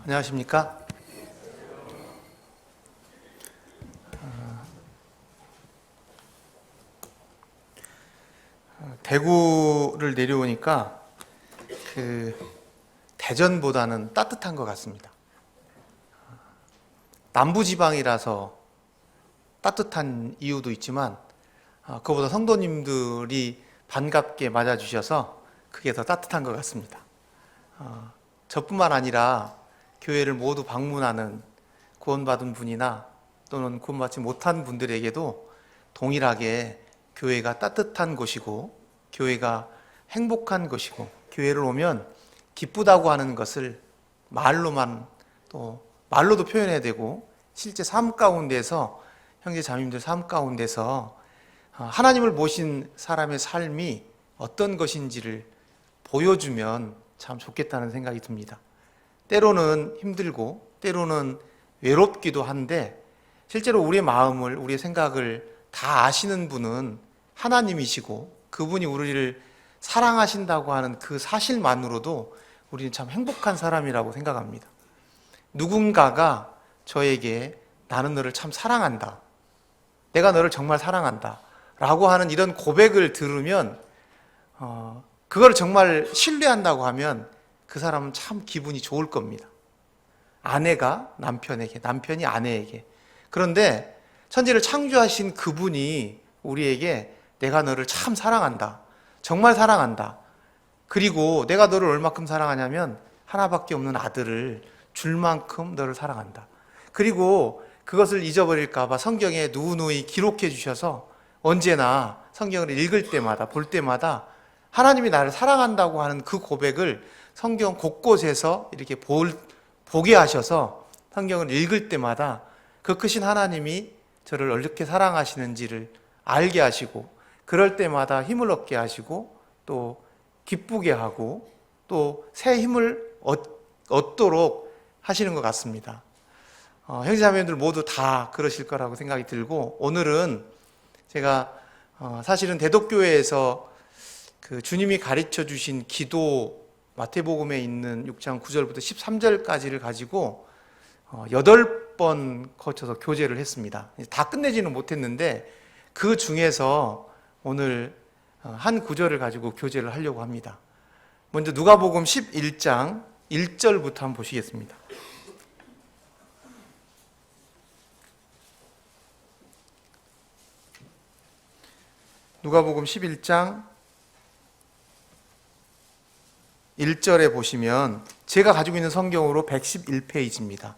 안녕하십니까? 대구를 내려오니까 대전보다는 따뜻한 것 같습니다. 남부지방이라서 따뜻한 이유도 있지만 그보다 성도님들이 반갑게 맞아주셔서 그게 더 따뜻한 것 같습니다. 저뿐만 아니라 교회를 모두 방문하는 구원받은 분이나 또는 구원받지 못한 분들에게도 동일하게 교회가 따뜻한 곳이고 교회가 행복한 곳이고 교회를 오면 기쁘다고 하는 것을 말로도 표현해야 되고 실제 삶 가운데서 형제 자매님들 삶 가운데서 하나님을 모신 사람의 삶이 어떤 것인지를 보여주면 참 좋겠다는 생각이 듭니다. 때로는 힘들고 때로는 외롭기도 한데 실제로 우리의 마음을 우리의 생각을 다 아시는 분은 하나님이시고 그분이 우리를 사랑하신다고 하는 그 사실만으로도 우리는 참 행복한 사람이라고 생각합니다. 누군가가 저에게 나는 너를 참 사랑한다, 내가 너를 정말 사랑한다 라고 하는 이런 고백을 들으면 그걸 정말 신뢰한다고 하면 그 사람은 참 기분이 좋을 겁니다. 아내가 남편에게, 남편이 아내에게. 그런데 천지를 창조하신 그분이 우리에게 내가 너를 참 사랑한다, 정말 사랑한다, 그리고 내가 너를 얼마큼 사랑하냐면 하나밖에 없는 아들을 줄 만큼 너를 사랑한다. 그리고 그것을 잊어버릴까 봐 성경에 누누이 기록해 주셔서 언제나 성경을 읽을 때마다 볼 때마다 하나님이 나를 사랑한다고 하는 그 고백을 성경 곳곳에서 이렇게 보게 하셔서 성경을 읽을 때마다 그 크신 하나님이 저를 어떻게 사랑하시는지를 알게 하시고 그럴 때마다 힘을 얻게 하시고 또 기쁘게 하고 또 새 힘을 얻도록 하시는 것 같습니다. 형제자매님들 모두 다 그러실 거라고 생각이 들고 오늘은 제가 사실은 대덕교회에서 그 주님이 가르쳐 주신 기도 마태복음에 있는 6장 9절부터 13절까지를 가지고 8번 거쳐서 교제를 했습니다. 다 끝내지는 못했는데 그 중에서 오늘 한 구절을 가지고 교제를 하려고 합니다. 먼저 누가복음 11장 1절부터 한번 보시겠습니다. 누가복음 11장 1절에 보시면 제가 가지고 있는 성경으로 111페이지입니다.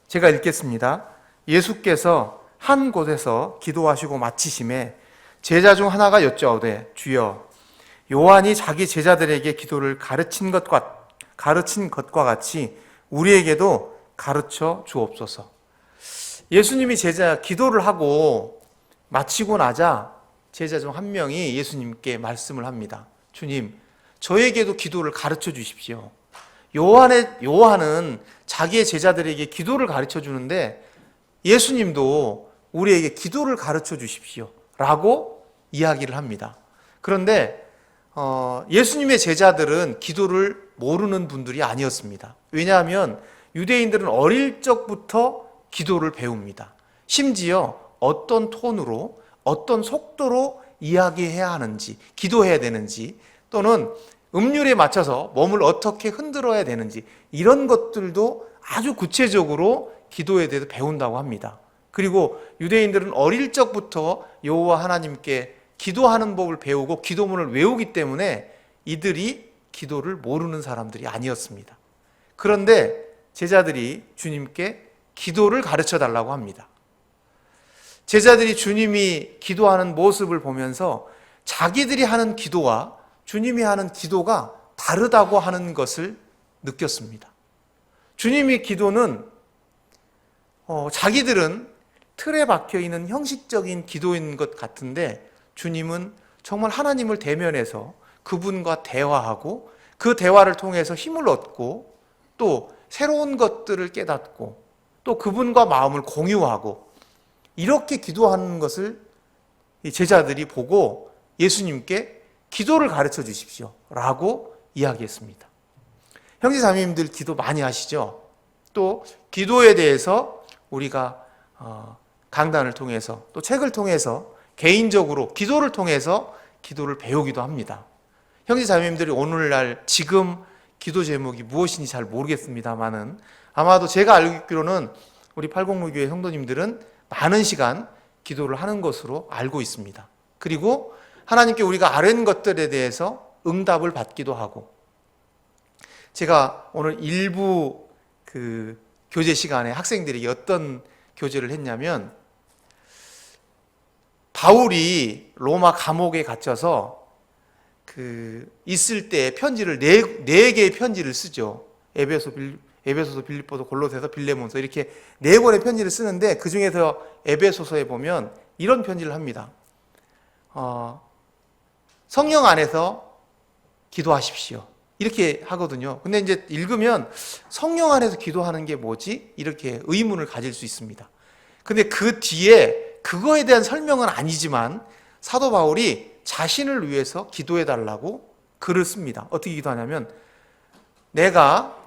제가 읽겠습니다. 예수께서 한 곳에서 기도하시고 마치심에 제자 중 하나가 여짜오되 주여 요한이 자기 제자들에게 기도를 가르친 것과 같이 우리에게도 가르쳐 주옵소서. 예수님이 기도를 하고 마치고 나자 제자 중 한 명이 예수님께 말씀을 합니다. 주님, 저에게도 기도를 가르쳐 주십시오. 요한은 자기의 제자들에게 기도를 가르쳐 주는데 예수님도 우리에게 기도를 가르쳐 주십시오 라고 이야기를 합니다. 그런데 예수님의 제자들은 기도를 모르는 분들이 아니었습니다. 왜냐하면 유대인들은 어릴 적부터 기도를 배웁니다. 심지어 어떤 톤으로 어떤 속도로 이야기해야 하는지, 기도해야 되는지, 또는 음률에 맞춰서 몸을 어떻게 흔들어야 되는지 이런 것들도 아주 구체적으로 기도에 대해서 배운다고 합니다. 그리고 유대인들은 어릴 적부터 여호와 하나님께 기도하는 법을 배우고 기도문을 외우기 때문에 이들이 기도를 모르는 사람들이 아니었습니다. 그런데 제자들이 주님께 기도를 가르쳐 달라고 합니다. 제자들이 주님이 기도하는 모습을 보면서 자기들이 하는 기도와 주님이 하는 기도가 다르다고 하는 것을 느꼈습니다. 주님의 기도는 자기들은 틀에 박혀있는 형식적인 기도인 것 같은데 주님은 정말 하나님을 대면해서 그분과 대화하고 그 대화를 통해서 힘을 얻고 또 새로운 것들을 깨닫고 또 그분과 마음을 공유하고 이렇게 기도하는 것을 제자들이 보고 예수님께 기도를 가르쳐 주십시오 라고 이야기했습니다. 형제 자매님들 기도 많이 하시죠? 또 기도에 대해서 우리가 강단을 통해서 또 책을 통해서 개인적으로 기도를 통해서 기도를 배우기도 합니다. 형제 자매님들이 오늘날 지금 기도 제목이 무엇인지 잘 모르겠습니다만은 아마도 제가 알기로는 우리 팔공무교회 성도님들은 많은 시간 기도를 하는 것으로 알고 있습니다. 그리고 하나님께 우리가 아는 것들에 대해서 응답을 받기도 하고, 제가 오늘 일부 그 교제 시간에 학생들에게 어떤 교제를 했냐면, 바울이 로마 감옥에 갇혀서 있을 때 편지를 네 개의 편지를 쓰죠. 에베소서, 빌립보서, 골로새서, 빌레몬서 이렇게 네 권의 편지를 쓰는데 그 중에서 에베소서에 보면 이런 편지를 합니다. 성령 안에서 기도하십시오. 이렇게 하거든요. 근데 이제 읽으면 성령 안에서 기도하는 게 뭐지? 이렇게 의문을 가질 수 있습니다. 근데 그 뒤에 그거에 대한 설명은 아니지만 사도 바울이 자신을 위해서 기도해 달라고 글을 씁니다. 어떻게 기도하냐면, 내가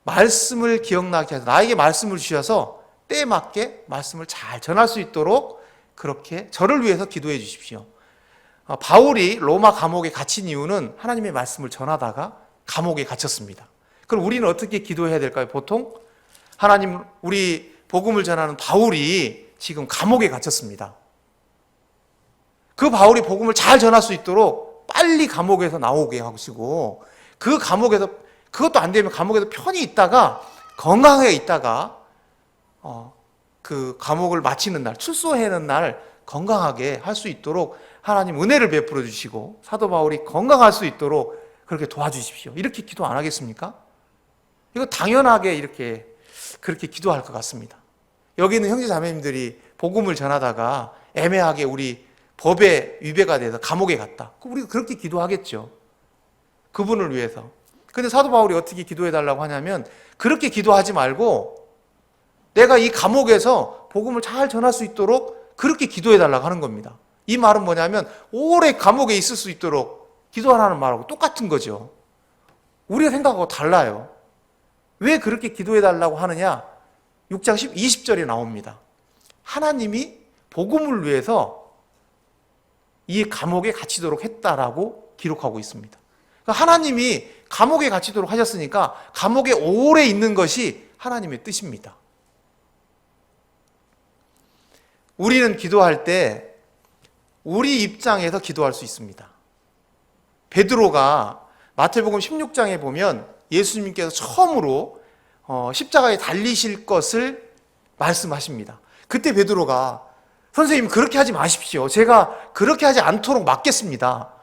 말씀을 기억나게 해서 나에게 말씀을 주셔서 때에 맞게 말씀을 잘 전할 수 있도록 그렇게 저를 위해서 기도해 주십시오. 바울이 로마 감옥에 갇힌 이유는 하나님의 말씀을 전하다가 감옥에 갇혔습니다. 그럼 우리는 어떻게 기도해야 될까요? 보통 하나님, 우리 복음을 전하는 바울이 지금 감옥에 갇혔습니다. 그 바울이 복음을 잘 전할 수 있도록 빨리 감옥에서 나오게 하시고, 그 감옥에서 그것도 안 되면 감옥에서 편히 있다가 건강하게 있다가 그 감옥을 마치는 날, 출소하는 날 건강하게 할 수 있도록 하나님 은혜를 베풀어 주시고 사도 바울이 건강할 수 있도록 그렇게 도와주십시오. 이렇게 기도 안 하겠습니까? 이거 당연하게 이렇게 그렇게 기도할 것 같습니다. 여기는 형제 자매님들이 복음을 전하다가 애매하게 우리 법에 위배가 돼서 감옥에 갔다. 우리가 그렇게 기도하겠죠. 그분을 위해서. 근데 사도 바울이 어떻게 기도해 달라고 하냐면, 그렇게 기도하지 말고 내가 이 감옥에서 복음을 잘 전할 수 있도록 그렇게 기도해 달라고 하는 겁니다. 이 말은 뭐냐면 오래 감옥에 있을 수 있도록 기도하라는 말하고 똑같은 거죠. 우리가 생각하고 달라요. 왜 그렇게 기도해 달라고 하느냐? 6장 20절에 나옵니다. 하나님이 복음을 위해서 이 감옥에 갇히도록 했다라고 기록하고 있습니다. 그러니까 하나님이 감옥에 갇히도록 하셨으니까 감옥에 오래 있는 것이 하나님의 뜻입니다. 우리는 기도할 때 우리 입장에서 기도할 수 있습니다. 베드로가 마태복음 16장에 보면 예수님께서 처음으로 십자가에 달리실 것을 말씀하십니다. 그때 베드로가, 선생님 그렇게 하지 마십시오. 제가 그렇게 하지 않도록 막겠습니다.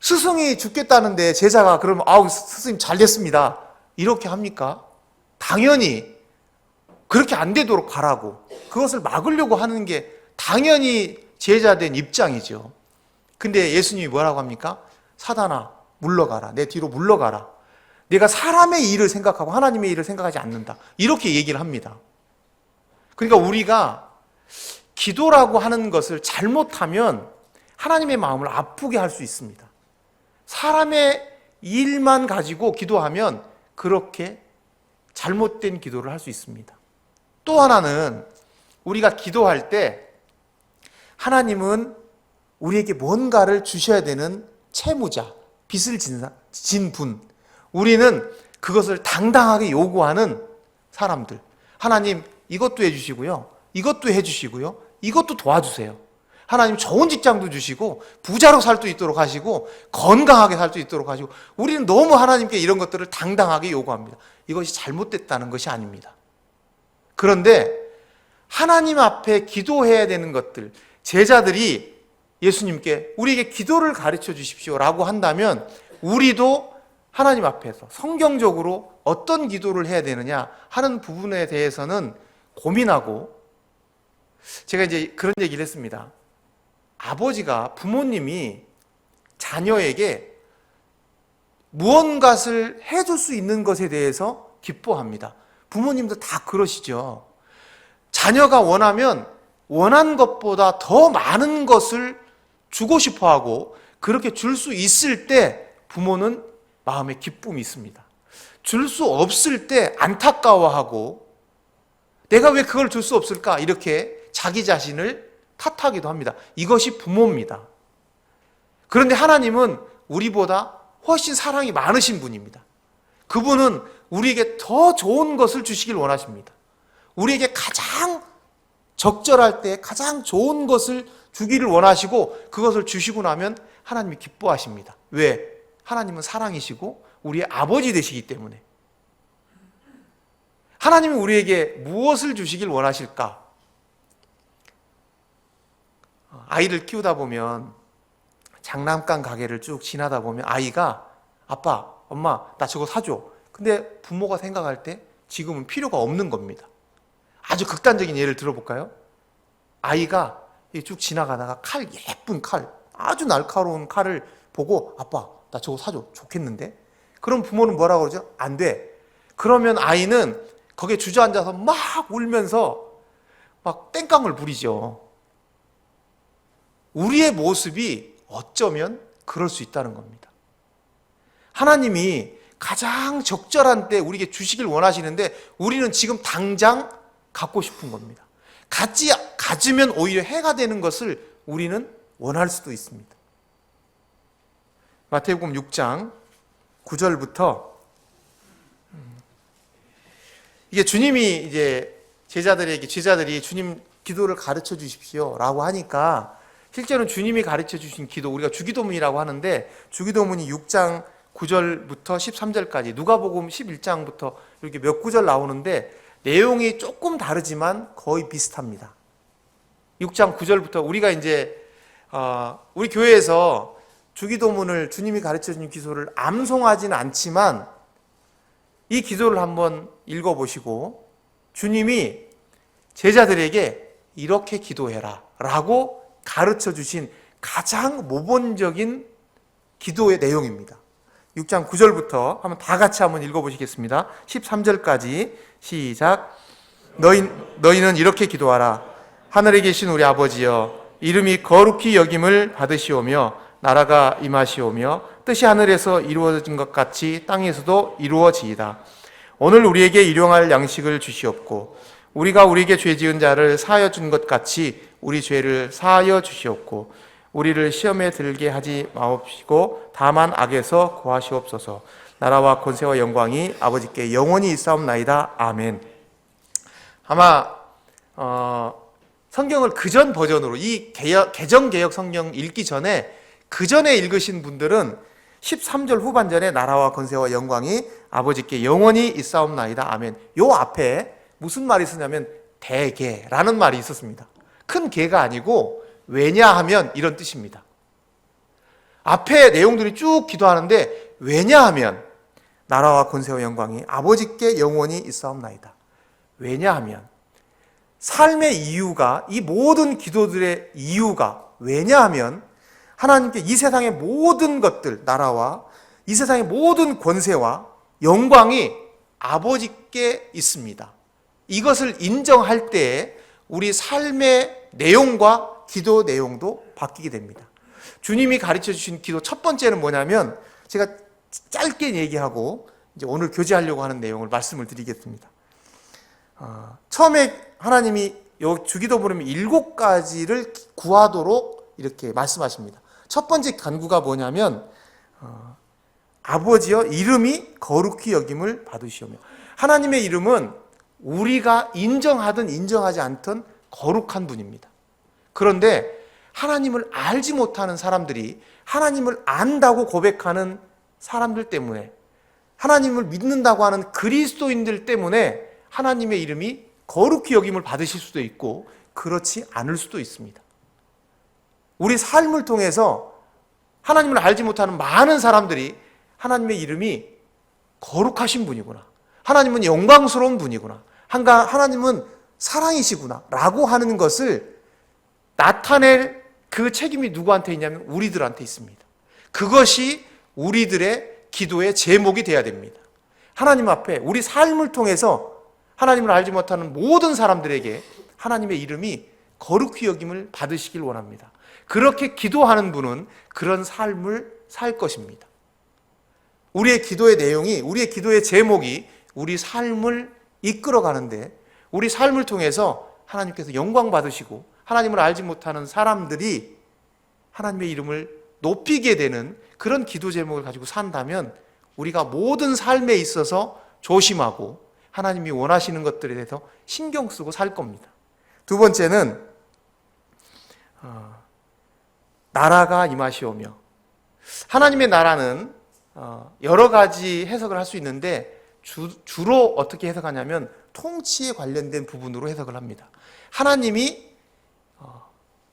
스승이 죽겠다는데 제자가 그러면 스승님 잘 됐습니다. 이렇게 합니까? 당연히 그렇게 안 되도록 바라고 그것을 막으려고 하는 게 당연히 제자된 입장이죠. 근데 예수님이 뭐라고 합니까? 사단아 물러가라. 내 뒤로 물러가라. 내가 사람의 일을 생각하고 하나님의 일을 생각하지 않는다. 이렇게 얘기를 합니다. 그러니까 우리가 기도라고 하는 것을 잘못하면 하나님의 마음을 아프게 할 수 있습니다. 사람의 일만 가지고 기도하면 그렇게 잘못된 기도를 할 수 있습니다. 또 하나는 우리가 기도할 때 하나님은 우리에게 뭔가를 주셔야 되는 채무자, 빚을 진 분, 우리는 그것을 당당하게 요구하는 사람들. 하나님 이것도 해주시고요, 이것도 해주시고요, 이것도 도와주세요. 하나님 좋은 직장도 주시고 부자로 살 수 있도록 하시고 건강하게 살 수 있도록 하시고, 우리는 너무 하나님께 이런 것들을 당당하게 요구합니다. 이것이 잘못됐다는 것이 아닙니다. 그런데 하나님 앞에 기도해야 되는 것들, 제자들이 예수님께 우리에게 기도를 가르쳐 주십시오라고 한다면 우리도 하나님 앞에서 성경적으로 어떤 기도를 해야 되느냐 하는 부분에 대해서는 고민하고, 제가 이제 그런 얘기를 했습니다. 아버지가, 부모님이 자녀에게 무언가를 해줄 수 있는 것에 대해서 기뻐합니다. 부모님도 다 그러시죠. 자녀가 원하면 원한 것보다 더 많은 것을 주고 싶어 하고, 그렇게 줄 수 있을 때 부모는 마음에 기쁨이 있습니다. 줄 수 없을 때 안타까워하고 내가 왜 그걸 줄 수 없을까? 이렇게 자기 자신을 탓하기도 합니다. 이것이 부모입니다. 그런데 하나님은 우리보다 훨씬 사랑이 많으신 분입니다. 그분은 우리에게 더 좋은 것을 주시길 원하십니다. 우리에게 가장 적절할 때 가장 좋은 것을 주기를 원하시고 그것을 주시고 나면 하나님이 기뻐하십니다. 왜? 하나님은 사랑이시고 우리의 아버지 되시기 때문에. 하나님이 우리에게 무엇을 주시길 원하실까? 아이를 키우다 보면 장난감 가게를 쭉 지나다 보면 아이가 아빠, 엄마 나 저거 사줘. 근데 부모가 생각할 때 지금은 필요가 없는 겁니다. 아주 극단적인 예를 들어볼까요? 아이가 쭉 지나가다가 예쁜 칼, 아주 날카로운 칼을 보고 아빠 나 저거 사줘. 좋겠는데? 그럼 부모는 뭐라고 그러죠? 안 돼. 그러면 아이는 거기에 주저앉아서 막 울면서 막 땡깡을 부리죠. 우리의 모습이 어쩌면 그럴 수 있다는 겁니다. 하나님이 가장 적절한 때 우리에게 주시길 원하시는데 우리는 지금 당장 갖고 싶은 겁니다. 가지면 오히려 해가 되는 것을 우리는 원할 수도 있습니다. 마태복음 6장 9절부터 이게 주님이 이제 제자들이 주님 기도를 가르쳐 주십시오라고 하니까 실제로는 주님이 가르쳐 주신 기도, 우리가 주기도문이라고 하는데 주기도문이 6장 9절부터 13절까지 누가복음 11장부터 이렇게 몇 구절 나오는데 내용이 조금 다르지만 거의 비슷합니다. 6장 9절부터 우리가 이제 우리 교회에서 주기도문을 주님이 가르쳐 주신 기도를 암송하지는 않지만 이 기도를 한번 읽어보시고 주님이 제자들에게 이렇게 기도해라 라고 가르쳐 주신 가장 모범적인 기도의 내용입니다. 6장 9절부터 다 같이 한번 읽어보시겠습니다. 13절까지 시작. 너희는 이렇게 기도하라. 하늘에 계신 우리 아버지여, 이름이 거룩히 여김을 받으시오며 나라가 임하시오며 뜻이 하늘에서 이루어진 것 같이 땅에서도 이루어지이다. 오늘 우리에게 일용할 양식을 주시옵고 우리가 우리에게 죄 지은 자를 사하여 준 것 같이 우리 죄를 사하여 주시옵고 우리를 시험에 들게 하지 마옵시고 다만 악에서 구하시옵소서. 나라와 권세와 영광이 아버지께 영원히 있사옵나이다. 아멘. 아마 성경을 그전 버전으로 이 개정개혁 성경 읽기 전에 그전에 읽으신 분들은 13절 후반전에 나라와 권세와 영광이 아버지께 영원히 있사옵나이다. 아멘. 요 앞에 무슨 말이 있었냐면 대개라는 말이 있었습니다. 큰 개가 아니고 왜냐하면 이런 뜻입니다. 앞에 내용들이 쭉 기도하는데 왜냐하면 나라와 권세와 영광이 아버지께 영원히 있사옵나이다. 왜냐하면 삶의 이유가 이 모든 기도들의 이유가 왜냐하면 하나님께 이 세상의 모든 것들 나라와 이 세상의 모든 권세와 영광이 아버지께 있습니다. 이것을 인정할 때에 우리 삶의 내용과 기도 내용도 바뀌게 됩니다. 주님이 가르쳐 주신 기도 첫 번째는 뭐냐면 제가 짧게 얘기하고 이제 오늘 교제하려고 하는 내용을 말씀을 드리겠습니다. 처음에 하나님이 주기도문에 7가지를 구하도록 이렇게 말씀하십니다. 첫 번째 간구가 뭐냐면 아버지여 이름이 거룩히 여김을 받으시오며 하나님의 이름은 우리가 인정하든 인정하지 않든 거룩한 분입니다. 그런데 하나님을 알지 못하는 사람들이 하나님을 안다고 고백하는 사람들 때문에 하나님을 믿는다고 하는 그리스도인들 때문에 하나님의 이름이 거룩히 여김을 받으실 수도 있고 그렇지 않을 수도 있습니다. 우리 삶을 통해서 하나님을 알지 못하는 많은 사람들이 하나님의 이름이 거룩하신 분이구나, 하나님은 영광스러운 분이구나, 하나님은 사랑이시구나 라고 하는 것을 나타낼 그 책임이 누구한테 있냐면 우리들한테 있습니다. 그것이 우리들의 기도의 제목이 돼야 됩니다. 하나님 앞에 우리 삶을 통해서 하나님을 알지 못하는 모든 사람들에게 하나님의 이름이 거룩히 여김을 받으시길 원합니다. 그렇게 기도하는 분은 그런 삶을 살 것입니다. 우리의 기도의 내용이, 우리의 기도의 제목이 우리 삶을 이끌어가는데, 우리 삶을 통해서 하나님께서 영광 받으시고 하나님을 알지 못하는 사람들이 하나님의 이름을 높이게 되는 그런 기도 제목을 가지고 산다면 우리가 모든 삶에 있어서 조심하고 하나님이 원하시는 것들에 대해서 신경 쓰고 살 겁니다. 두 번째는 나라가 임하시오며, 하나님의 나라는 여러 가지 해석을 할 수 있는데 주로 어떻게 해석하냐면 통치에 관련된 부분으로 해석을 합니다. 하나님이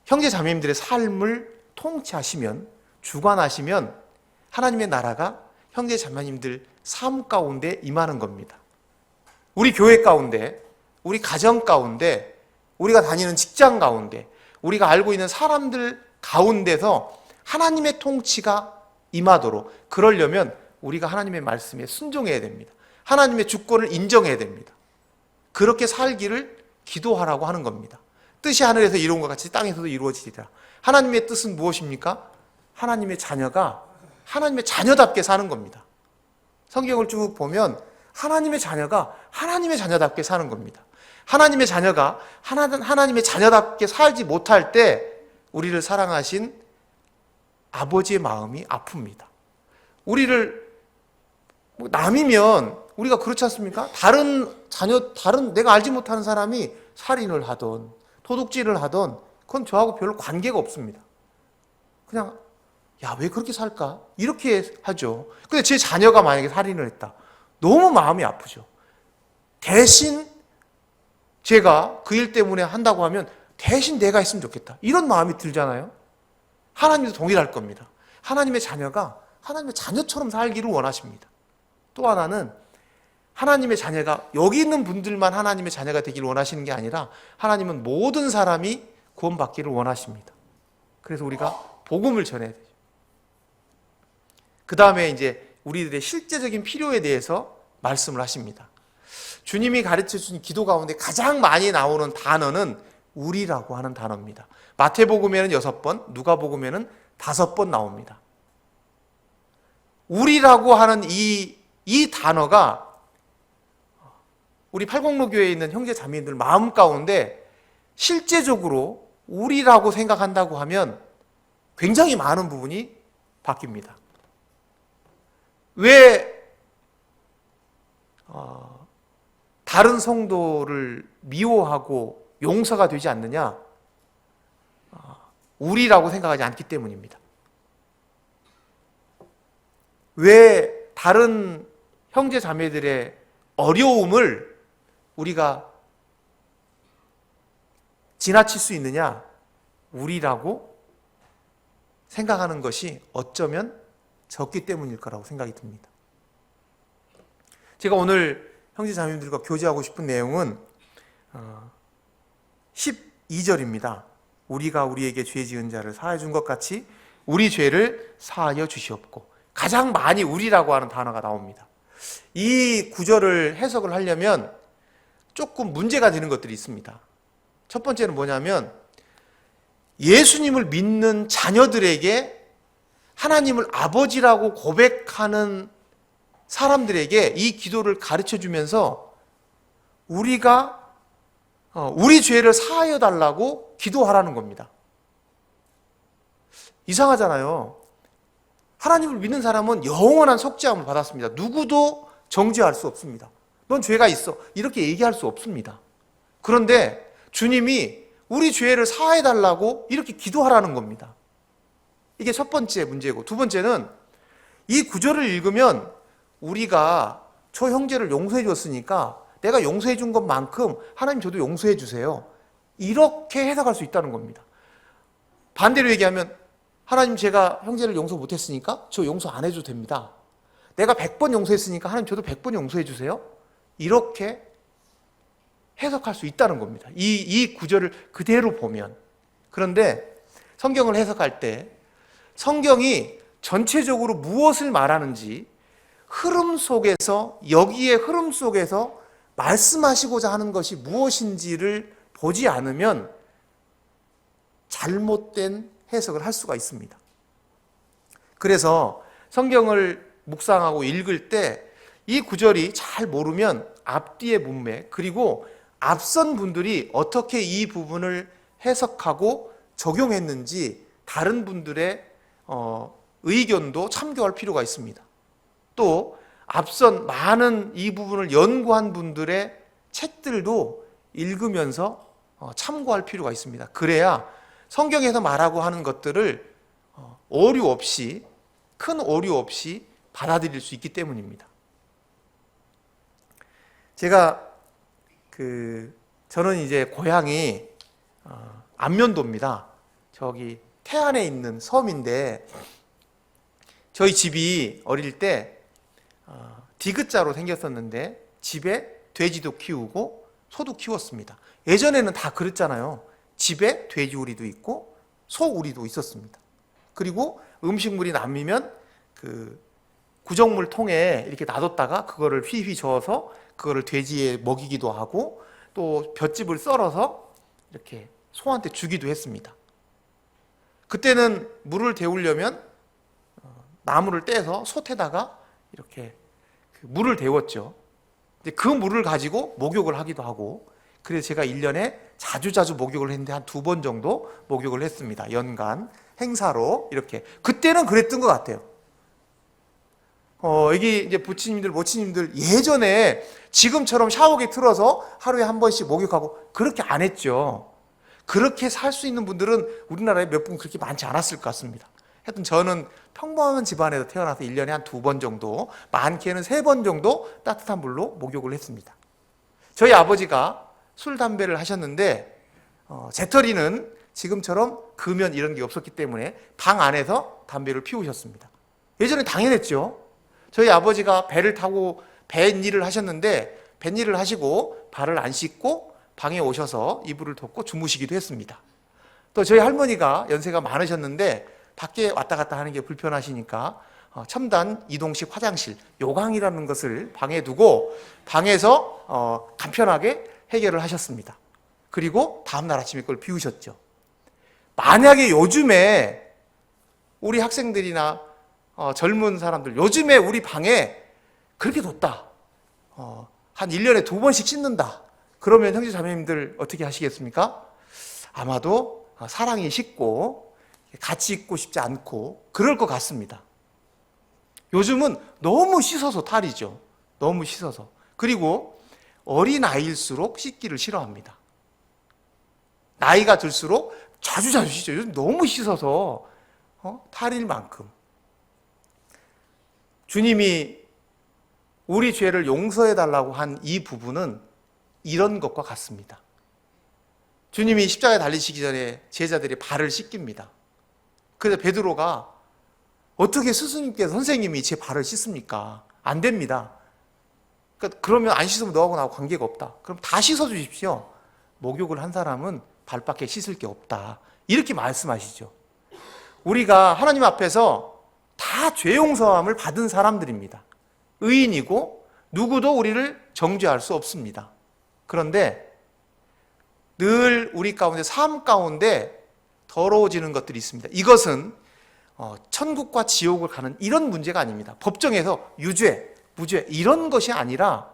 형제 자매님들의 삶을 통치하시면, 주관하시면 하나님의 나라가 형제 자매님들 삶 가운데 임하는 겁니다. 우리 교회 가운데, 우리 가정 가운데, 우리가 다니는 직장 가운데, 우리가 알고 있는 사람들 가운데서 하나님의 통치가 임하도록, 그러려면 우리가 하나님의 말씀에 순종해야 됩니다. 하나님의 주권을 인정해야 됩니다. 그렇게 살기를 기도하라고 하는 겁니다. 뜻이 하늘에서 이루어진 것 같이 땅에서도 이루어지리라. 하나님의 뜻은 무엇입니까? 하나님의 자녀가 하나님의 자녀답게 사는 겁니다. 성경을 쭉 보면 하나님의 자녀가 하나님의 자녀답게 사는 겁니다. 하나님의 자녀가 하나님의 자녀답게 살지 못할 때 우리를 사랑하신 아버지의 마음이 아픕니다. 우리를 남이면 우리가 그렇지 않습니까? 다른 내가 알지 못하는 사람이 살인을 하던 도둑질을 하던 그건 저하고 별로 관계가 없습니다. 그냥 야, 왜 그렇게 살까? 이렇게 하죠. 근데 제 자녀가 만약에 살인을 했다. 너무 마음이 아프죠. 대신 제가 그 일 때문에 한다고 하면 대신 내가 했으면 좋겠다. 이런 마음이 들잖아요. 하나님도 동일할 겁니다. 하나님의 자녀가 하나님의 자녀처럼 살기를 원하십니다. 또 하나는 하나님의 자녀가, 여기 있는 분들만 하나님의 자녀가 되기를 원하시는 게 아니라 하나님은 모든 사람이 구원받기를 원하십니다. 그래서 우리가 복음을 전해야 되죠. 그 다음에 이제 우리들의 실제적인 필요에 대해서 말씀을 하십니다. 주님이 가르쳐 주신 기도 가운데 가장 많이 나오는 단어는 우리라고 하는 단어입니다. 마태복음에는 6번, 누가복음에는 5번 나옵니다. 우리라고 하는 이 단어가 우리 팔공로 교회에 있는 형제 자매들 마음 가운데 실제적으로 우리라고 생각한다고 하면 굉장히 많은 부분이 바뀝니다. 왜 다른 성도를 미워하고 용서가 되지 않느냐? 우리라고 생각하지 않기 때문입니다. 왜 다른 형제 자매들의 어려움을 우리가 지나칠 수 있느냐? 우리라고 생각하는 것이 어쩌면 적기 때문일 거라고 생각이 듭니다. 제가 오늘 형제 자매들과 교제하고 싶은 내용은 12절입니다. 우리가 우리에게 죄 지은 자를 사하여 준 것 같이 우리 죄를 사하여 주시옵고. 가장 많이 우리라고 하는 단어가 나옵니다. 이 구절을 해석을 하려면 조금 문제가 되는 것들이 있습니다. 첫 번째는 뭐냐면 예수님을 믿는 자녀들에게 하나님을 아버지라고 고백하는 사람들에게 이 기도를 가르쳐 주면서 우리가 우리 죄를 사하여 달라고 기도하라는 겁니다. 이상하잖아요. 하나님을 믿는 사람은 영원한 속죄함을 받았습니다. 누구도 정죄할 수 없습니다. 넌 죄가 있어. 이렇게 얘기할 수 없습니다. 그런데 주님이 우리 죄를 사하여 달라고 이렇게 기도하라는 겁니다. 이게 첫 번째 문제고, 두 번째는 이 구절을 읽으면 우리가 저 형제를 용서해 줬으니까 내가 용서해 준 것만큼 하나님 저도 용서해 주세요. 이렇게 해석할 수 있다는 겁니다. 반대로 얘기하면 하나님 제가 형제를 용서 못했으니까 저 용서 안 해줘도 됩니다. 내가 100번 용서했으니까 하나님 저도 100번 용서해 주세요. 이렇게 해석할 수 있다는 겁니다. 이 구절을 그대로 보면. 그런데 성경을 해석할 때 성경이 전체적으로 무엇을 말하는지 흐름 속에서, 여기에 흐름 속에서 말씀하시고자 하는 것이 무엇인지를 보지 않으면 잘못된 해석을 할 수가 있습니다. 그래서 성경을 묵상하고 읽을 때 이 구절이 잘 모르면 앞뒤의 문맥, 그리고 앞선 분들이 어떻게 이 부분을 해석하고 적용했는지 다른 분들의 의견도 참고할 필요가 있습니다. 또 앞선 많은 이 부분을 연구한 분들의 책들도 읽으면서 참고할 필요가 있습니다. 그래야 성경에서 말하고 하는 것들을 오류 없이, 큰 오류 없이 받아들일 수 있기 때문입니다. 저는 이제 고향이 안면도입니다. 저기 태안에 있는 섬인데 저희 집이 어릴 때 디귿자로 생겼었는데 집에 돼지도 키우고 소도 키웠습니다. 예전에는 다 그랬잖아요. 집에 돼지우리도 있고 소우리도 있었습니다. 그리고 음식물이 남으면 그 구정물 통에 이렇게 놔뒀다가 그거를 휘휘 저어서 그거를 돼지에 먹이기도 하고 또 볏짚을 썰어서 이렇게 소한테 주기도 했습니다. 그때는 물을 데우려면 나무를 떼서 솥에다가 이렇게 물을 데웠죠. 그 물을 가지고 목욕을 하기도 하고, 그래서 제가 1년에 자주 목욕을 했는데 한 2번 정도 목욕을 했습니다. 연간 행사로 이렇게. 그때는 그랬던 것 같아요. 여기 이제 부치님들, 모치님들 예전에 지금처럼 샤워기 틀어서 하루에 한 번씩 목욕하고 그렇게 안 했죠. 그렇게 살 수 있는 분들은 우리나라에 몇 분 그렇게 많지 않았을 것 같습니다. 하여튼 저는 평범한 집안에서 태어나서 1년에 한 2번 정도, 많게는 3번 정도 따뜻한 물로 목욕을 했습니다. 저희 아버지가 술, 담배를 하셨는데 재떨이는 지금처럼 금연 이런 게 없었기 때문에 방 안에서 담배를 피우셨습니다. 예전에 당연했죠. 저희 아버지가 배를 타고 뱃일을 하셨는데 뱃일을 하시고 발을 안 씻고 방에 오셔서 이불을 덮고 주무시기도 했습니다. 또 저희 할머니가 연세가 많으셨는데 밖에 왔다 갔다 하는 게 불편하시니까 첨단 이동식 화장실, 요강이라는 것을 방에 두고 방에서 간편하게 해결을 하셨습니다. 그리고 다음날 아침에 그걸 비우셨죠. 만약에 요즘에 우리 학생들이나 젊은 사람들, 요즘에 우리 방에 그렇게 뒀다, 한 1년에 2번씩 씻는다, 그러면 형제 자매님들 어떻게 하시겠습니까? 아마도 사랑이 식고 같이 있고 싶지 않고 그럴 것 같습니다. 요즘은 너무 씻어서 탈이죠. 너무 씻어서. 그리고 어린아이일수록 씻기를 싫어합니다. 나이가 들수록 자주 씻죠. 요즘 너무 씻어서 탈일 만큼. 주님이 우리 죄를 용서해달라고 한 이 부분은 이런 것과 같습니다. 주님이 십자가에 달리시기 전에 제자들의 발을 씻깁니다. 그래서 베드로가 어떻게 스승님께서, 선생님이 제 발을 씻습니까? 안 됩니다. 그러면 안 씻으면 너하고 나하고 관계가 없다. 그럼 다 씻어주십시오. 목욕을 한 사람은 발밖에 씻을 게 없다. 이렇게 말씀하시죠. 우리가 하나님 앞에서 다 죄 용서함을 받은 사람들입니다. 의인이고 누구도 우리를 정죄할 수 없습니다. 그런데 늘 우리 가운데, 삶 가운데 더러워지는 것들이 있습니다. 이것은 천국과 지옥을 가는 이런 문제가 아닙니다. 법정에서 유죄, 무죄 이런 것이 아니라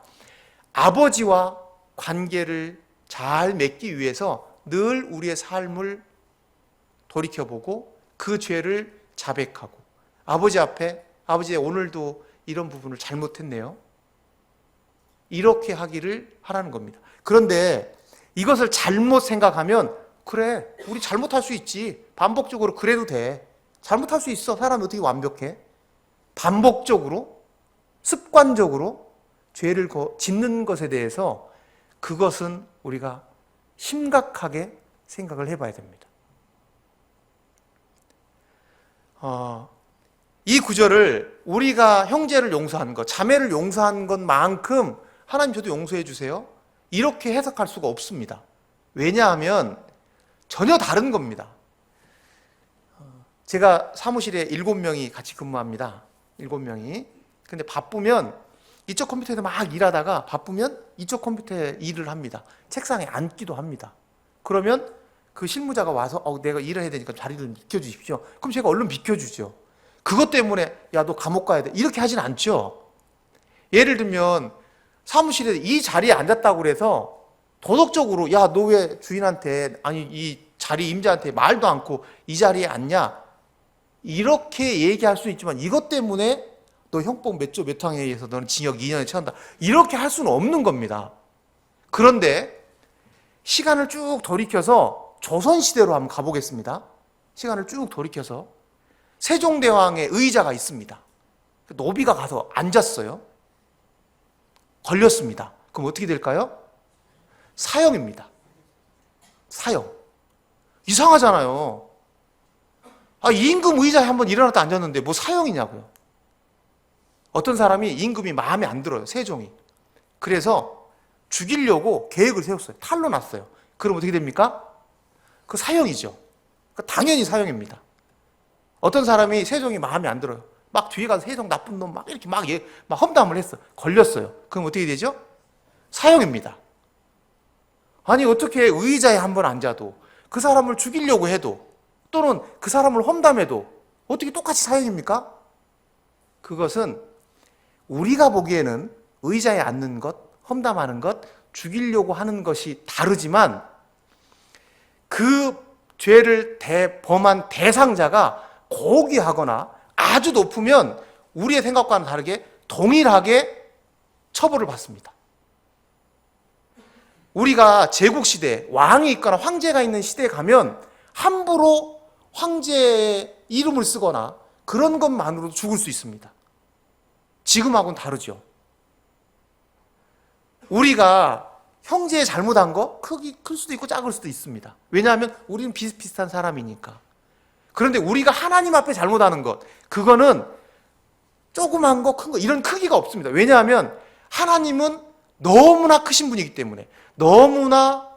아버지와 관계를 잘 맺기 위해서 늘 우리의 삶을 돌이켜보고 그 죄를 자백하고 아버지 앞에, 아버지 오늘도 이런 부분을 잘못했네요, 이렇게 하기를 하라는 겁니다. 그런데 이것을 잘못 생각하면, 그래, 우리 잘못할 수 있지, 반복적으로 그래도 돼, 잘못할 수 있어, 사람이 어떻게 완벽해? 반복적으로, 습관적으로 죄를 짓는 것에 대해서 그것은 우리가 심각하게 생각을 해봐야 됩니다. 이 구절을 우리가 형제를 용서하는 것, 자매를 용서하는 것만큼 하나님 저도 용서해 주세요, 이렇게 해석할 수가 없습니다. 왜냐하면 전혀 다른 겁니다. 제가 사무실에 7명이 같이 근무합니다. 7명이. 근데 바쁘면 이쪽 컴퓨터에서 막 일하다가 바쁘면 이쪽 컴퓨터에 일을 합니다. 책상에 앉기도 합니다. 그러면 그 실무자가 와서 내가 일을 해야 되니까 자리를 비켜주십시오. 그럼 제가 얼른 비켜주죠. 그것 때문에 야, 너 감옥 가야 돼, 이렇게 하진 않죠. 예를 들면 사무실에 이 자리에 앉았다고 그래서 도덕적으로 야, 너 왜 주인한테, 아니 이 자리 임자한테 말도 않고 이 자리에 앉냐, 이렇게 얘기할 수 있지만 이것 때문에 너 형법 몇 조 몇 항에 의해서 너는 징역 2년에 처한다, 이렇게 할 수는 없는 겁니다. 그런데 시간을 쭉 돌이켜서 조선시대로 한번 가보겠습니다. 시간을 쭉 돌이켜서 세종대왕의 의자가 있습니다. 노비가 가서 앉았어요. 걸렸습니다. 그럼 어떻게 될까요? 사형입니다. 사형. 이상하잖아요. 임금 의자에 한번 일어났다 앉았는데 뭐 사형이냐고요. 어떤 사람이 임금이 마음에 안 들어요, 세종이. 그래서 죽이려고 계획을 세웠어요. 탈로 났어요. 그럼 어떻게 됩니까? 그 사형이죠. 당연히 사형입니다. 어떤 사람이 세종이 마음에 안 들어요. 막 뒤에 가서 세종 나쁜 놈 막 이렇게 막 험담을 했어. 걸렸어요. 그럼 어떻게 되죠? 사형입니다. 아니, 어떻게 의자에 한번 앉아도, 그 사람을 죽이려고 해도, 또는 그 사람을 험담해도 어떻게 똑같이 사형입니까? 그것은 우리가 보기에는 의자에 앉는 것, 험담하는 것, 죽이려고 하는 것이 다르지만 그 죄를 범한 대상자가 고귀하거나 아주 높으면 우리의 생각과는 다르게 동일하게 처벌을 받습니다. 우리가 제국시대, 왕이 있거나 황제가 있는 시대에 가면 함부로 황제의 이름을 쓰거나 그런 것만으로도 죽을 수 있습니다. 지금하고는 다르죠. 우리가 형제의 잘못한 거 클 수도 있고 작을 수도 있습니다. 왜냐하면 우리는 비슷비슷한 사람이니까. 그런데 우리가 하나님 앞에 잘못하는 것, 그거는 조그만 거, 큰 거, 이런 크기가 없습니다. 왜냐하면 하나님은 너무나 크신 분이기 때문에, 너무나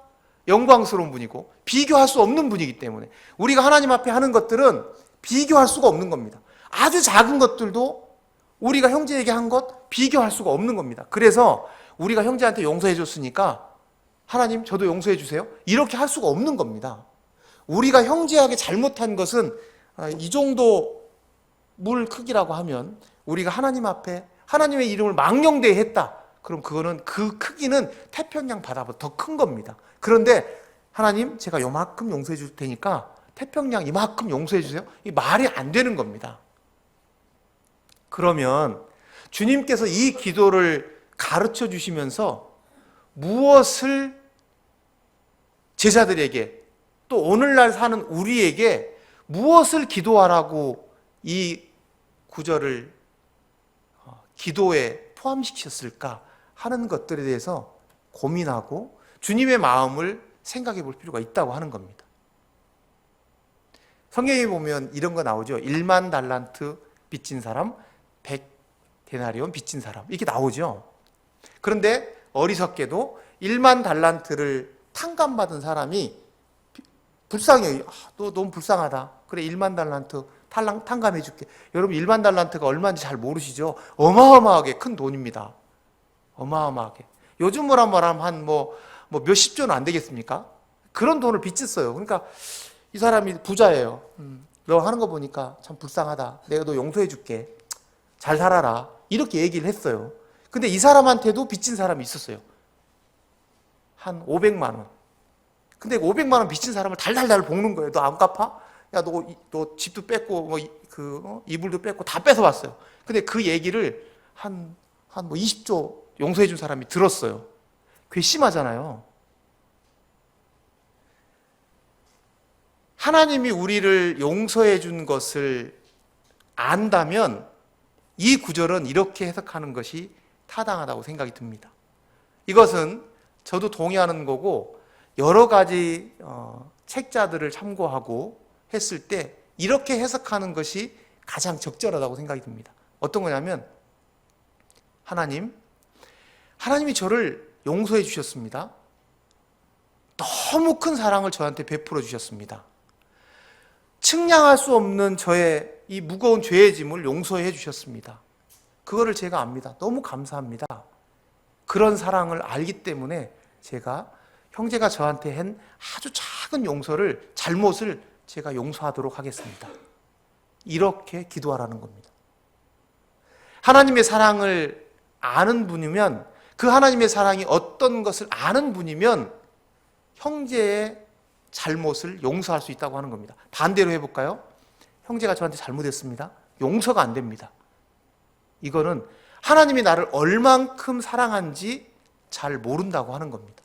영광스러운 분이고 비교할 수 없는 분이기 때문에 우리가 하나님 앞에 하는 것들은 비교할 수가 없는 겁니다. 아주 작은 것들도 우리가 형제에게 한 것 비교할 수가 없는 겁니다. 그래서 우리가 형제한테 용서해 줬으니까 하나님 저도 용서해 주세요, 이렇게 할 수가 없는 겁니다. 우리가 형제에게 잘못한 것은 이 정도 물 크기라고 하면 우리가 하나님 앞에 하나님의 이름을 망령되이 했다, 그럼 그거는 그 크기는 태평양 바다보다 더 큰 겁니다. 그런데 하나님 제가 요만큼 용서해 줄 테니까 태평양 이만큼 용서해 주세요, 이 말이 안 되는 겁니다. 그러면 주님께서 이 기도를 가르쳐 주시면서 무엇을 제자들에게, 또 오늘날 사는 우리에게 무엇을 기도하라고 이 구절을 기도에 포함시켰을까 하는 것들에 대해서 고민하고 주님의 마음을 생각해 볼 필요가 있다고 하는 겁니다. 성경에 보면 이런 거 나오죠. 1만 달란트 빚진 사람, 100데나리온 빚진 사람, 이렇게 나오죠. 그런데 어리석게도 1만 달란트를 탕감받은 사람이 불쌍해요. 너 너무 불쌍하다. 그래, 1만 달란트 탕감해 줄게. 여러분, 1만 달란트가 얼마인지 잘 모르시죠? 어마어마하게 큰 돈입니다. 어마어마하게. 요즘으로 말하면 한 몇십 조는 안 되겠습니까? 그런 돈을 빚졌어요. 그러니까 이 사람이 부자예요. 너 하는 거 보니까 참 불쌍하다. 내가 너 용서해 줄게. 잘 살아라. 이렇게 얘기를 했어요. 근데 이 사람한테도 빚진 사람이 있었어요. 한 500만 원. 근데 500만 원 빚진 사람을 달달달 볶는 거예요. 너 안 갚아? 야, 너 집도 뺏고 이불도 뺏고 다 뺏어왔어요. 근데 그 얘기를 한 20조 용서해 준 사람이 들었어요. 괘씸하잖아요. 하나님이 우리를 용서해 준 것을 안다면 이 구절은 이렇게 해석하는 것이 타당하다고 생각이 듭니다. 이것은 저도 동의하는 거고, 여러 가지 책자들을 참고하고 했을 때 이렇게 해석하는 것이 가장 적절하다고 생각이 듭니다. 어떤 거냐면, 하나님이 저를 용서해 주셨습니다. 너무 큰 사랑을 저한테 베풀어 주셨습니다. 측량할 수 없는 저의 이 무거운 죄의 짐을 용서해 주셨습니다. 그거를 제가 압니다. 너무 감사합니다. 그런 사랑을 알기 때문에 제가 형제가 저한테 한 아주 작은 잘못을 제가 용서하도록 하겠습니다. 이렇게 기도하라는 겁니다. 하나님의 사랑을 아는 분이면, 그 하나님의 사랑이 어떤 것을 아는 분이면 형제의 잘못을 용서할 수 있다고 하는 겁니다. 반대로 해볼까요? 형제가 저한테 잘못했습니다. 용서가 안 됩니다. 이거는 하나님이 나를 얼만큼 사랑한지 잘 모른다고 하는 겁니다.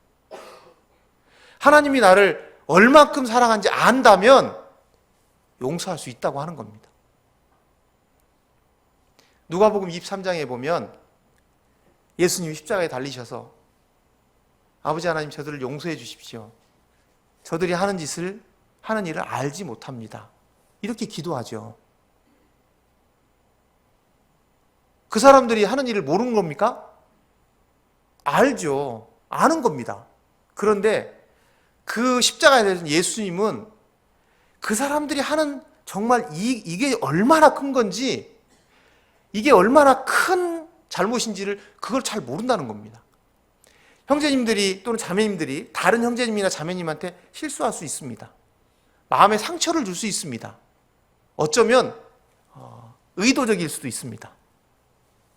하나님이 나를 얼만큼 사랑한지 안다면 용서할 수 있다고 하는 겁니다. 누가복음 23장에 보면 예수님이 십자가에 달리셔서 아버지 하나님, 저들을 용서해 주십시오. 저들이 하는 일을 알지 못합니다. 이렇게 기도하죠. 그 사람들이 하는 일을 모르는 겁니까? 알죠. 아는 겁니다. 그런데 그 십자가에 대해서 예수님은 그 사람들이 하는 정말 이게 얼마나 큰 건지, 이게 얼마나 큰 잘못인지를 그걸 잘 모른다는 겁니다. 형제님들이 또는 자매님들이 다른 형제님이나 자매님한테 실수할 수 있습니다. 마음에 상처를 줄 수 있습니다. 어쩌면 의도적일 수도 있습니다.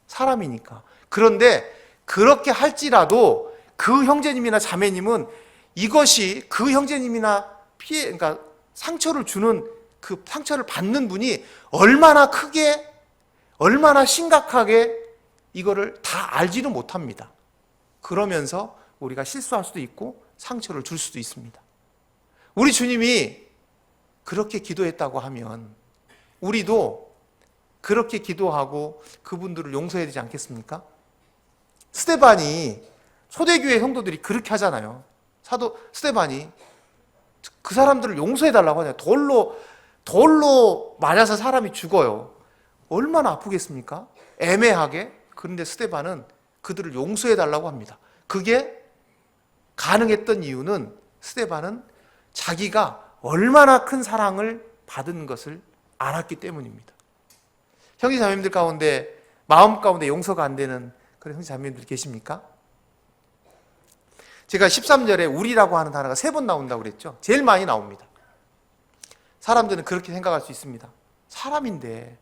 사람이니까. 그런데 그렇게 할지라도 그 형제님이나 자매님은 이것이 그 형제님이나 그러니까 상처를 주는, 그 상처를 받는 분이 얼마나 크게, 얼마나 심각하게 이거를 다 알지는 못합니다. 그러면서 우리가 실수할 수도 있고 상처를 줄 수도 있습니다. 우리 주님이 그렇게 기도했다고 하면 우리도 그렇게 기도하고 그분들을 용서해야 되지 않겠습니까? 스데반이, 초대교회 성도들이 그렇게 하잖아요. 사도 스데반이 그 사람들을 용서해달라고 하잖아요. 돌로 맞아서 사람이 죽어요. 얼마나 아프겠습니까? 애매하게. 그런데 스데반은 그들을 용서해달라고 합니다. 그게 가능했던 이유는 스데반은 자기가 얼마나 큰 사랑을 받은 것을 알았기 때문입니다. 형제자매님들 가운데 마음 가운데 용서가 안 되는 그런 형제자매님들 계십니까? 제가 13절에 우리라고 하는 단어가 3번 나온다고 그랬죠. 제일 많이 나옵니다. 사람들은 그렇게 생각할 수 있습니다. 사람인데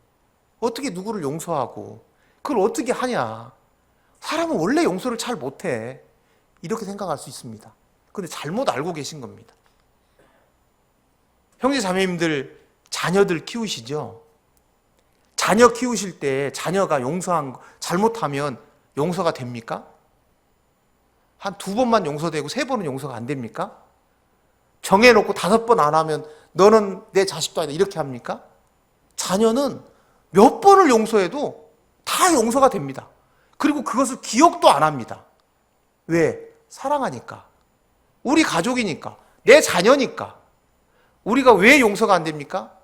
어떻게 누구를 용서하고 그걸 어떻게 하냐. 사람은 원래 용서를 잘 못해. 이렇게 생각할 수 있습니다. 그런데 잘못 알고 계신 겁니다. 형제자매님들 자녀들 키우시죠? 자녀 키우실 때 자녀가 잘못하면 용서가 됩니까? 한 2번만 용서되고 3번은 용서가 안 됩니까? 정해놓고 5번 안 하면 너는 내 자식도 아니다 이렇게 합니까? 자녀는 몇 번을 용서해도 다 용서가 됩니다. 그리고 그것을 기억도 안 합니다. 왜? 사랑하니까. 우리 가족이니까. 내 자녀니까. 우리가 왜 용서가 안 됩니까?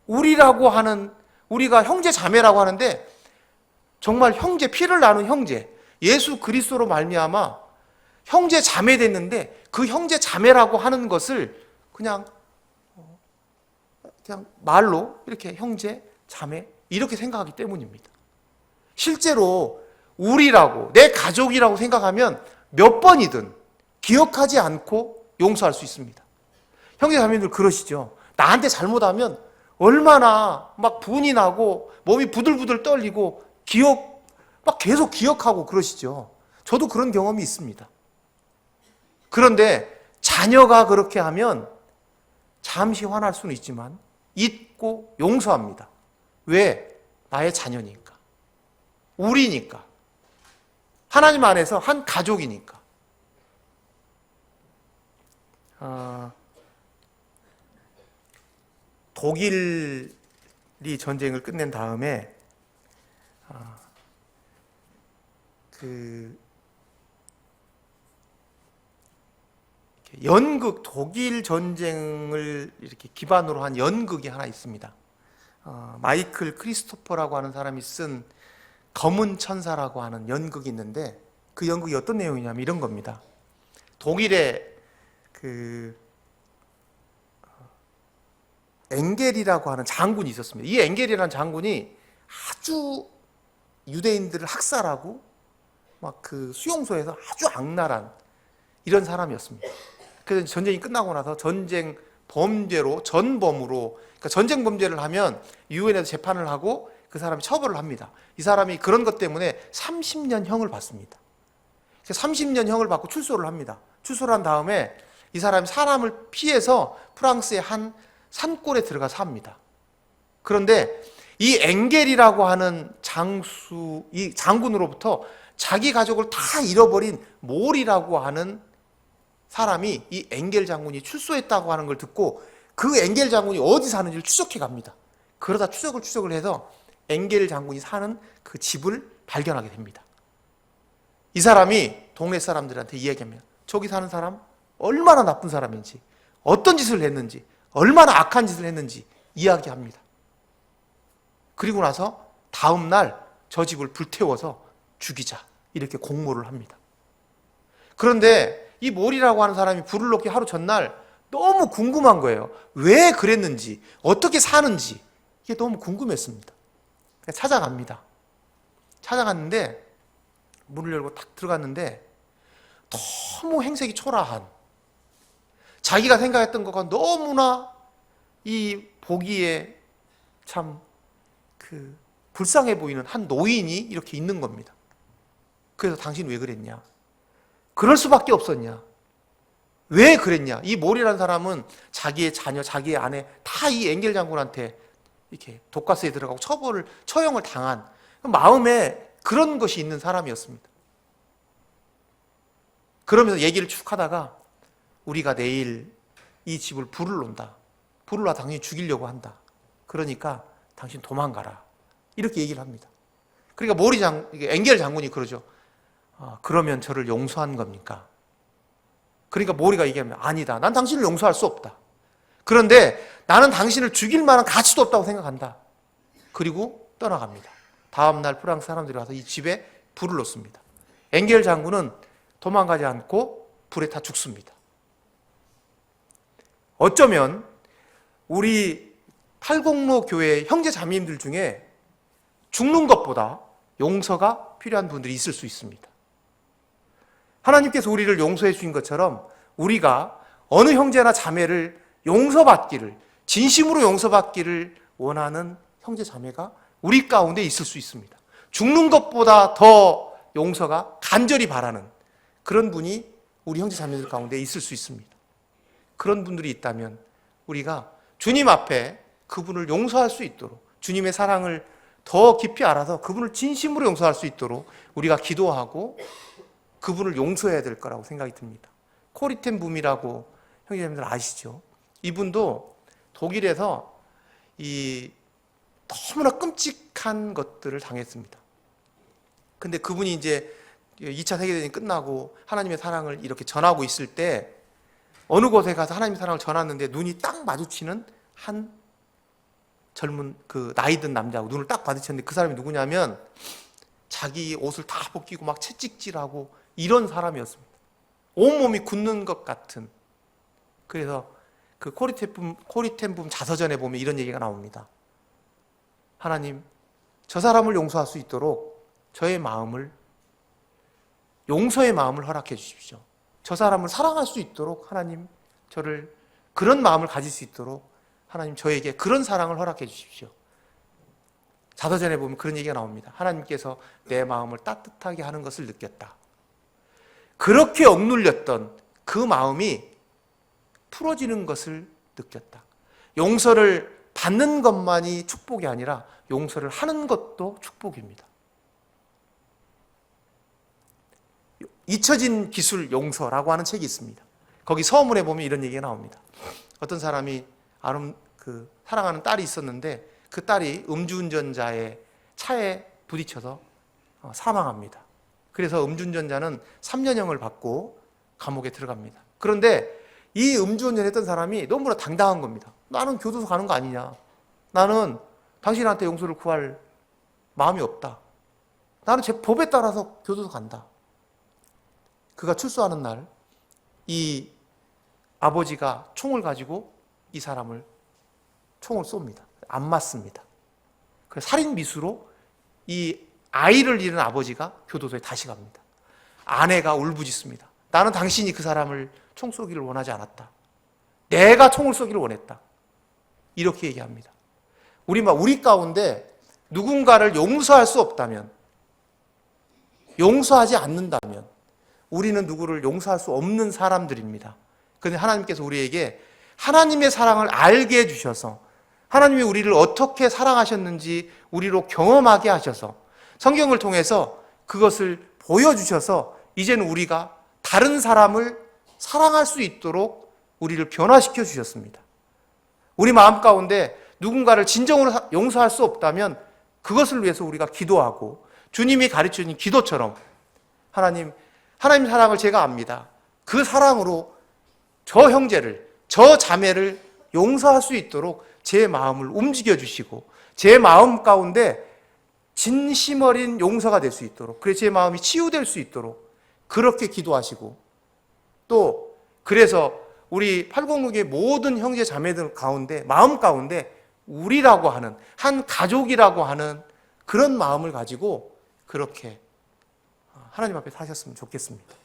우리가 형제 자매라고 하는데 정말 형제, 피를 나눈 형제, 예수 그리스도로 말미암아 형제 자매 됐는데 그 형제 자매라고 하는 것을 그냥 말로 이렇게 형제, 자매 이렇게 생각하기 때문입니다. 실제로 우리라고, 내 가족이라고 생각하면 몇 번이든 기억하지 않고 용서할 수 있습니다. 형제 자매들 그러시죠? 나한테 잘못하면 얼마나 막 분이 나고 몸이 부들부들 떨리고 막 계속 기억하고 그러시죠. 저도 그런 경험이 있습니다. 그런데 자녀가 그렇게 하면 잠시 화날 수는 있지만 잊고 용서합니다. 왜? 나의 자녀니까. 우리니까. 하나님 안에서 한 가족이니까. 독일이 전쟁을 끝낸 다음에 연극, 독일 전쟁을 이렇게 기반으로 한 연극이 하나 있습니다. 마이클 크리스토퍼라고 하는 사람이 쓴 검은 천사라고 하는 연극이 있는데 그 연극이 어떤 내용이냐면 이런 겁니다. 독일에 엥겔이라고 하는 장군이 있었습니다. 이 엥겔이라는 장군이 아주 유대인들을 학살하고 막 그 수용소에서 아주 악랄한 이런 사람이었습니다. 그래서 전쟁이 끝나고 나서 전쟁 범죄로, 전범으로, 그러니까 전쟁 범죄를 하면 유엔에서 재판을 하고 그 사람이 처벌을 합니다. 이 사람이 그런 것 때문에 30년 형을 받습니다. 30년 형을 받고 출소를 합니다. 출소를 한 다음에 이 사람이 사람을 피해서 프랑스의 한 산골에 들어가 삽니다. 그런데 이 엥겔이라고 하는 이 장군으로부터 자기 가족을 다 잃어버린 몰이라고 하는 사람이 이 엥겔 장군이 출소했다고 하는 걸 듣고 그 엥겔 장군이 어디 사는지를 추적해 갑니다. 그러다 추적을 해서 엥겔 장군이 사는 그 집을 발견하게 됩니다. 이 사람이 동네 사람들한테 이야기합니다. 저기 사는 사람 얼마나 나쁜 사람인지, 어떤 짓을 했는지, 얼마나 악한 짓을 했는지 이야기합니다. 그리고 나서 다음 날 저 집을 불태워서 죽이자 이렇게 공모를 합니다. 그런데 이 몰이라고 하는 사람이 불을 놓기 하루 전날 너무 궁금한 거예요. 왜 그랬는지, 어떻게 사는지 이게 너무 궁금했습니다. 찾아갑니다. 찾아갔는데 문을 열고 탁 들어갔는데 너무 행색이 초라한, 자기가 생각했던 것과 너무나 이 보기에 참 불쌍해 보이는 한 노인이 이렇게 있는 겁니다. 그래서 당신 왜 그랬냐? 그럴 수밖에 없었냐? 왜 그랬냐? 이 몰이라는 사람은 자기의 자녀, 자기의 아내 다 이 엥겔 장군한테 이렇게 독가스에 들어가고 처형을 당한 마음에 그런 것이 있는 사람이었습니다. 그러면서 얘기를 쭉 하다가 우리가 내일 이 집을 불을 놓는다. 불을 놔 당신이 죽이려고 한다. 그러니까 당신 도망가라. 이렇게 얘기를 합니다. 그러니까 엥겔 장군이 그러죠. 그러면 저를 용서한 겁니까? 그러니까 모리가 얘기합니다. 아니다. 난 당신을 용서할 수 없다. 그런데 나는 당신을 죽일 만한 가치도 없다고 생각한다. 그리고 떠나갑니다. 다음 날 프랑스 사람들이 와서 이 집에 불을 놓습니다. 엥겔 장군은 도망가지 않고 불에 타 죽습니다. 어쩌면 우리 팔공로 교회 형제 자매님들 중에 죽는 것보다 용서가 필요한 분들이 있을 수 있습니다. 하나님께서 우리를 용서해 주신 것처럼 우리가 어느 형제나 자매를 용서받기를, 진심으로 용서받기를 원하는 형제 자매가 우리 가운데 있을 수 있습니다. 죽는 것보다 더 용서가 간절히 바라는 그런 분이 우리 형제 자매들 가운데 있을 수 있습니다. 그런 분들이 있다면 우리가 주님 앞에 그분을 용서할 수 있도록, 주님의 사랑을 더 깊이 알아서 그분을 진심으로 용서할 수 있도록 우리가 기도하고 그분을 용서해야 될 거라고 생각이 듭니다. 코리 텐 붐이라고 형제자매들 아시죠? 이분도 독일에서 너무나 끔찍한 것들을 당했습니다. 근데 그분이 이제 2차 세계대전이 끝나고 하나님의 사랑을 이렇게 전하고 있을 때 어느 곳에 가서 하나님의 사랑을 전하는데 눈이 딱 마주치는 한 젊은 나이 든 남자하고 눈을 딱 마주쳤는데 그 사람이 누구냐면 자기 옷을 다 벗기고 막 채찍질하고 이런 사람이었습니다. 온몸이 굳는 것 같은. 그래서 그 코리 텐 붐 자서전에 보면 이런 얘기가 나옵니다. 하나님, 저 사람을 용서할 수 있도록 저의 마음을, 용서의 마음을 허락해 주십시오. 저 사람을 사랑할 수 있도록 하나님, 저를 그런 마음을 가질 수 있도록 하나님 저에게 그런 사랑을 허락해 주십시오. 자서전에 보면 그런 얘기가 나옵니다. 하나님께서 내 마음을 따뜻하게 하는 것을 느꼈다. 그렇게 억눌렸던 그 마음이 풀어지는 것을 느꼈다. 용서를 받는 것만이 축복이 아니라 용서를 하는 것도 축복입니다. 잊혀진 기술 용서라고 하는 책이 있습니다. 거기 서문에 보면 이런 얘기가 나옵니다. 어떤 사람이 사랑하는 딸이 있었는데 그 딸이 음주운전자의 차에 부딪혀서 사망합니다. 그래서 음주운전자는 3년형을 받고 감옥에 들어갑니다. 그런데 이 음주운전했던 사람이 너무나 당당한 겁니다. 나는 교도소 가는 거 아니냐. 나는 당신한테 용서를 구할 마음이 없다. 나는 제 법에 따라서 교도소 간다. 그가 출소하는 날 이 아버지가 총을 가지고 이 사람을 총을 쏩니다. 안 맞습니다. 그래서 살인 미수로 이 아이를 잃은 아버지가 교도소에 다시 갑니다. 아내가 울부짖습니다. 나는 당신이 그 사람을 총 쏘기를 원하지 않았다. 내가 총을 쏘기를 원했다. 이렇게 얘기합니다. 우리 가운데 누군가를 용서할 수 없다면, 용서하지 않는다면 우리는 누구를 용서할 수 없는 사람들입니다. 그런데 하나님께서 우리에게 하나님의 사랑을 알게 해주셔서, 하나님이 우리를 어떻게 사랑하셨는지 우리로 경험하게 하셔서, 성경을 통해서 그것을 보여주셔서 이제는 우리가 다른 사람을 사랑할 수 있도록 우리를 변화시켜 주셨습니다. 우리 마음 가운데 누군가를 진정으로 용서할 수 없다면 그것을 위해서 우리가 기도하고, 주님이 가르쳐주신 기도처럼 하나님 사랑을 제가 압니다. 그 사랑으로 저 형제를, 저 자매를 용서할 수 있도록 제 마음을 움직여 주시고, 제 마음 가운데 진심 어린 용서가 될 수 있도록, 그래서 제 마음이 치유될 수 있도록 그렇게 기도하시고, 또 그래서 우리 806의 모든 형제 자매들 가운데, 마음 가운데 우리라고 하는, 한 가족이라고 하는 그런 마음을 가지고 그렇게 하나님 앞에 사셨으면 좋겠습니다.